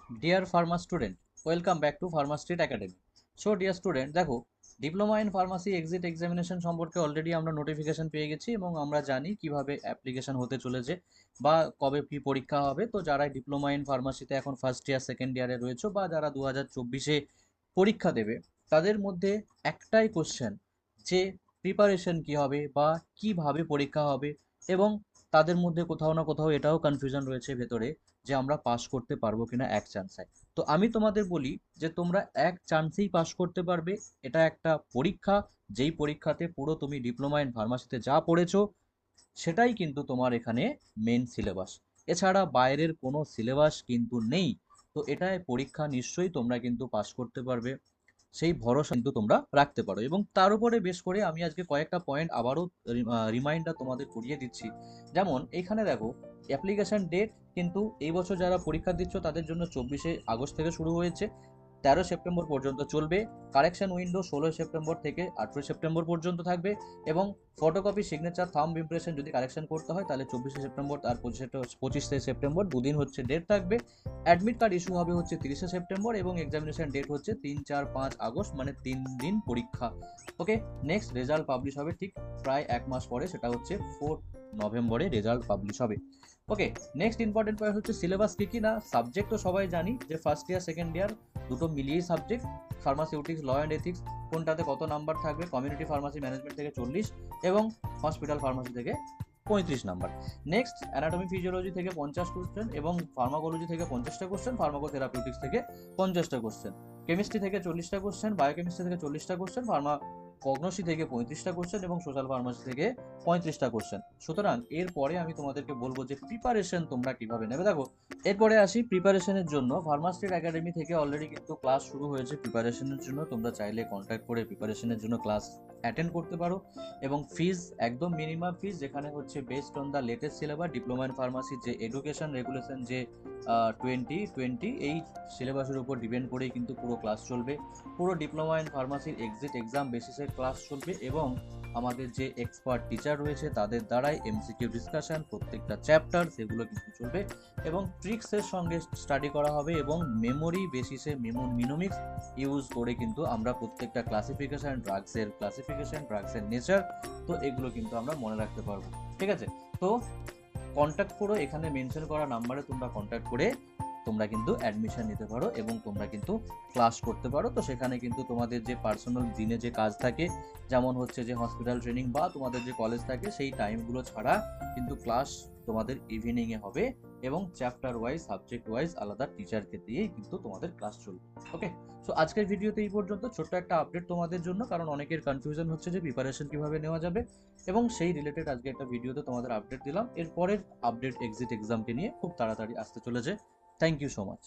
Deer pharma student, welcome back to pharma street academy. So dear student, দেখো, diploma in pharmacy exit examination সম্পর্কে already আমরা notification পেয়ে গেছি এবং আমরা জানি কিভাবে অ্যাপ্লিকেশন হতে চলেছে বা কবে কি পরীক্ষা হবে। তো যারা ডিপ্লোমা ইন ফার্মাসিতে এখন ফার্স্ট ইয়ার সেকেন্ড ইয়ারে রয়েছে বা যারা 2024-এ পরীক্ষা দেবে, তাদের মধ্যে একটাই কোশ্চেন যে প্রিপারেশন কি হবে বা কিভাবে পরীক্ষা হবে, এবং তাদের মধ্যে কোথাও না কোথাও এটাও কনফিউশন রয়েছে ভেতরে যে আমরা পাস করতে পারবো কিনা এক চান্সে। তো আমি তোমাদের বলি যে তোমরা এক চান্সেই পাস করতে পারবে। এটা একটা পরীক্ষা, যেই পরীক্ষাতে পুরো তুমি ডিপ্লোমা ইন ফার্মাসিতে যা পড়েছো সেটাই কিন্তু তোমার এখানে মেন সিলেবাস। এছাড়া বাইরের কোনো সিলেবাস কিন্তু নেই। তো এটাই পরীক্ষা, নিশ্চয়ই তোমরা কিন্তু পাস করতে পারবে, সেই ভরসা কিন্তু তোমরা রাখতে পারো। এবং তার উপরে বেশ করে আমি আজকে কয়েকটা পয়েন্ট আবারও রিমাইন্ডার তোমাদের করিয়ে দিচ্ছি। যেমন এখানে দেখো, অ্যাপ্লিকেশন ডেট কিন্তু এই বছর যারা পরীক্ষা দিচ্ছ তাদের জন্য 24শে আগস্ট থেকে শুরু হয়েছে, 13 সেপ্টেম্বর পর্যন্ত চলবে। কারেকশন উইন্ডো 16 সেপ্টেম্বর থেকে 18 সেপ্টেম্বর পর্যন্ত থাকবে। এবং ফটোকপি, সিগনেচার, থাম্ব ইমপ্রেশন যদি কারেকশন করতে হয় তাহলে 24 সেপ্টেম্বর আর 25 সেপ্টেম্বর দুদিন হচ্ছে ডেট থাকবে। অ্যাডমিট কার্ড ইস্যু হবে হচ্ছে 30 সেপ্টেম্বর এবং এক্সামিনেশন ডেট হচ্ছে 3, 4, 5 আগস্ট, মানে 3 দিন পরীক্ষা। ওকে, নেক্সট রেজাল্ট পাবলিশ হবে ঠিক প্রায় 1 মাস পরে, সেটা হচ্ছে 4 নভেম্বরে রেজাল্ট পাবলিশ হবে। ওকে, নেক্সট ইম্পর্টেন্ট পয়েন্ট হচ্ছে সিলেবাস কি কি না। সাবজেক্ট তো সবাই জানি যে ফার্স্ট ইয়ার সেকেন্ড ইয়ার দুটো মিলিয়েই subject. Pharmaceutics, law and ethics কোনটাতে কত নাম্বার থাকবে, কমিউনিটি ফার্মাসি ম্যানেজমেন্ট থেকে 40 এবং হসপিটাল ফার্মাসি থেকে 35 নাম্বার। নেক্সট অ্যানাটমি ফিজিওলজি থেকে 50 কোশ্চেন এবং ফার্মাকোলজি থেকে 50টা কোশ্চেন, ফার্মাকোথেরাপিউটিক্স থেকে 50টা কোশ্চেন, কেমিস্ট্রি থেকে 40টা কোশ্চেন, বায়োকেমিস্ট্রি থেকে 40টা কোশ্চেন, কগনোসি থেকে 35টা কোশ্চেন এবং সোশ্যাল ফার্মাসি থেকে 35টা কোশ্চেন। সুতরাং এরপরে আমি তোমাদেরকে বলবো যে প্রিপারেশন তোমরা কিভাবে নেবে। দেখো, এরপরে আসি প্রিপারেশনের জন্য। ফার্মাস্ট্রিট একাডেমি থেকে অলরেডি কিন্তু ক্লাস শুরু হয়েছে প্রিপারেশনের জন্য। তোমরা চাইলে কন্ট্যাক্ট করে প্রিপারেশনের জন্য ক্লাস অ্যাটেন্ড করতে পারো। এবং ফিজ একদম মিনিমাম ফিজ, যেখানে হচ্ছে based on the latest syllabus, diploma in ফার্মাসির যে এডুকেশন রেগুলেশন যে 2020 এই সিলেবাসের উপর ডিপেন্ড করেই কিন্তু পুরো ক্লাস চলবে। পুরো ডিপ্লোমা ইন ফার্মাসির এক্সিট এক্সাম বেসিসে ক্লাস চলবে এবং আমাদের যে এক্সপার্ট টিচার রয়েছে তাদের দ্বারাই এমসিকিউ ডিসকাশন প্রত্যেকটা চ্যাপ্টার সেগুলো কিন্তু চলবে এবং ট্রিক্সের সঙ্গে স্টাডি করা হবে এবং মেমোরি বেসিসে মিনোমিক্স ইউজ করে কিন্তু আমরা প্রত্যেকটা ড্রাগসের নেচার, তো এগুলো কিন্তু আমরা মনে রাখতে পারবো। ঠিক আছে, তো কন্ট্যাক্ট করো, এখানে মেনশন করা নাম্বারে তোমরা কন্ট্যাক্ট করে তোমরা কিন্তু অ্যাডমিশন নিতে পারো এবং তোমরা কিন্তু ক্লাস করতে পারো। তো সেখানে কিন্তু তোমাদের যে পার্সোনাল দিনে যে কাজ থাকে, যেমন হচ্ছে যে হসপিটাল ট্রেনিং বা তোমাদের যে কলেজ থাকে, সেই টাইমগুলো ছাড়া কিন্তু ক্লাস তোমাদের ইভিনিংয়ে হবে এবং চ্যাপ্টার ওয়াইজ, সাবজেক্ট ওয়াইজ আলাদা টিচারকে দিয়েই কিন্তু তোমাদের ক্লাস চলবে। ওকে, সো আজকের ভিডিওতে এই পর্যন্ত। ছোট্ট একটা আপডেট তোমাদের জন্য, কারণ অনেকের কনফিউশন হচ্ছে যে প্রিপারেশন কিভাবে নেওয়া যাবে, এবং সেই রিলেটেড আজকে একটা ভিডিওতে তোমাদের আপডেট দিলাম। এরপরের আপডেট এক্সিট এক্সামকে নিয়ে খুব তাড়াতাড়ি আসতে চলেছে। Thank you so much.